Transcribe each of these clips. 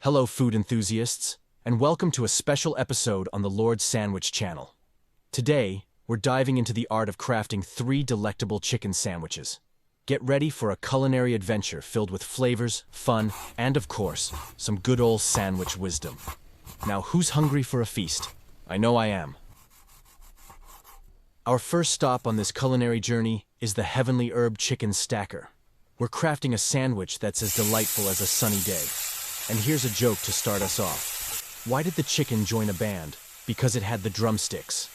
Hello, food enthusiasts, and welcome to a special episode on the Lord's Sandwich channel. Today, we're diving into the art of crafting 3 delectable chicken sandwiches. Get ready for a culinary adventure filled with flavors, fun, and of course, some good old sandwich wisdom. Now, who's hungry for a feast? I know I am. Our first stop on this culinary journey is the heavenly herb chicken stacker. We're crafting a sandwich that's as delightful as a sunny day. And here's a joke to start us off. Why did the chicken join a band? Because it had the drumsticks.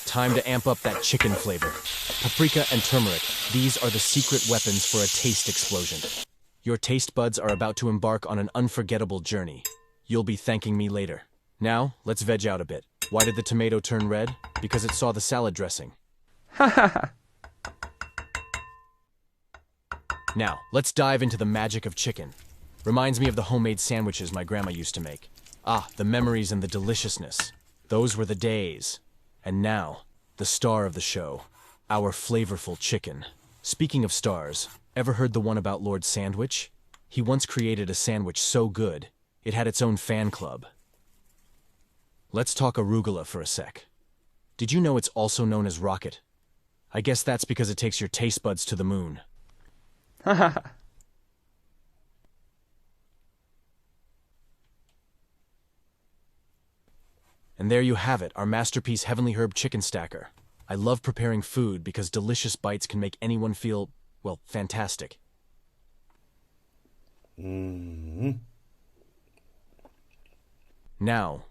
Time to amp up that chicken flavor. Paprika and turmeric, these are the secret weapons for a taste explosion. Your taste buds are about to embark on an unforgettable journey. You'll be thanking me later. Now, let's veg out a bit. Why did the tomato turn red? Because it saw the salad dressing. Now, let's dive into the magic of chicken. Reminds me of the homemade sandwiches my grandma used to make. Ah, the memories and the deliciousness. Those were the days. And now, the star of the show, our flavorful chicken. Speaking of stars, ever heard the one about Lord Sandwich? He once created a sandwich so good, it had its own fan club. Let's talk arugula for a sec. Did you know it's also known as rocket? I guess that's because it takes your taste buds to the moon. And there you have it, our masterpiece Heavenly Herb Chicken Stacker. I love preparing food because delicious bites can make anyone feel, well, fantastic. Now,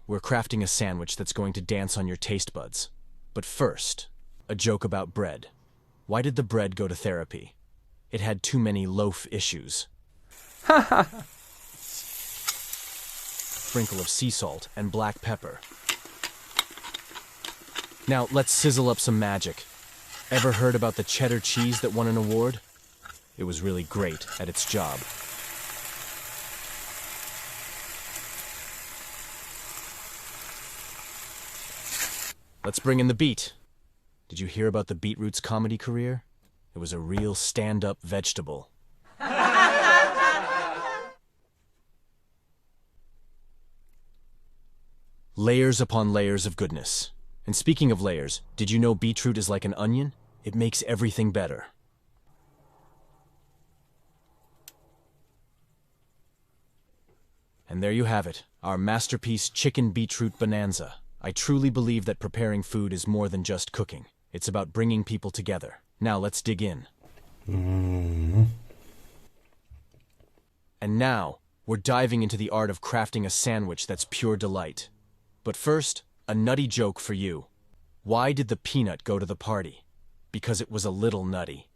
we're crafting a sandwich that's going to dance on your taste buds. But first, a joke about bread. Why did the bread go to therapy? It had too many loaf issues. Sprinkle of sea salt and black pepper. Now, let's sizzle up some magic. Ever heard about the cheddar cheese that won an award? It was really great at its job. Let's bring in the beet. Did you hear about the beetroot's comedy career? It was a real stand-up vegetable. Layers upon layers of goodness. And speaking of layers, did you know beetroot is like an onion? It makes everything better. And there you have it, our masterpiece chicken beetroot bonanza. I truly believe that preparing food is more than just cooking. It's about bringing people together. Now let's dig in. And now, we're diving into the art of crafting a sandwich that's pure delight. But first, a nutty joke for you. Why did the peanut go to the party? Because it was a little nutty.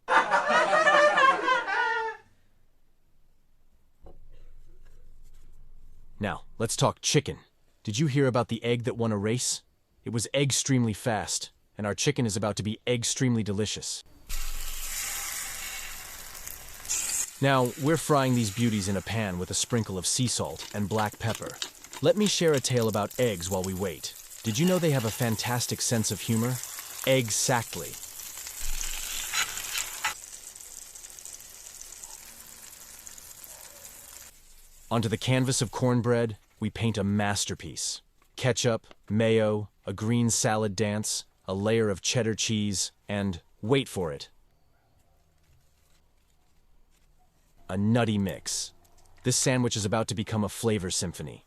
Now, let's talk chicken. Did you hear about the egg that won a race? It was egg-streamly fast, and our chicken is about to be egg-streamly delicious. Now, we're frying these beauties in a pan with a sprinkle of sea salt and black pepper. Let me share a tale about eggs while we wait. Did you know they have a fantastic sense of humor? Egg-sactly. Onto the canvas of cornbread, we paint a masterpiece. Ketchup, mayo, a green salad dance, a layer of cheddar cheese, and, wait for it, a nutty mix. This sandwich is about to become a flavor symphony.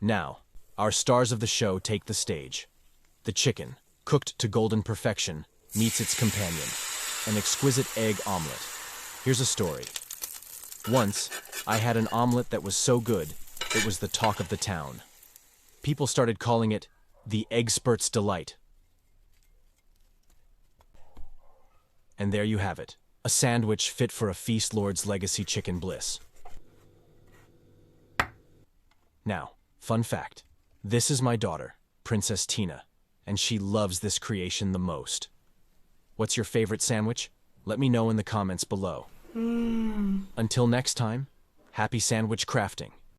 Now, our stars of the show take the stage. The chicken, cooked to golden perfection, meets its companion, an exquisite egg omelet. Here's a story. Once, I had an omelet that was so good, it was the talk of the town. People started calling it the Eggspurt's Delight. And there you have it, a sandwich fit for a feast lord's legacy chicken bliss. Now, fun fact. This is my daughter, Princess Tina, and she loves this creation the most. What's your favorite sandwich? Let me know in the comments below. Until next time, happy sandwich crafting.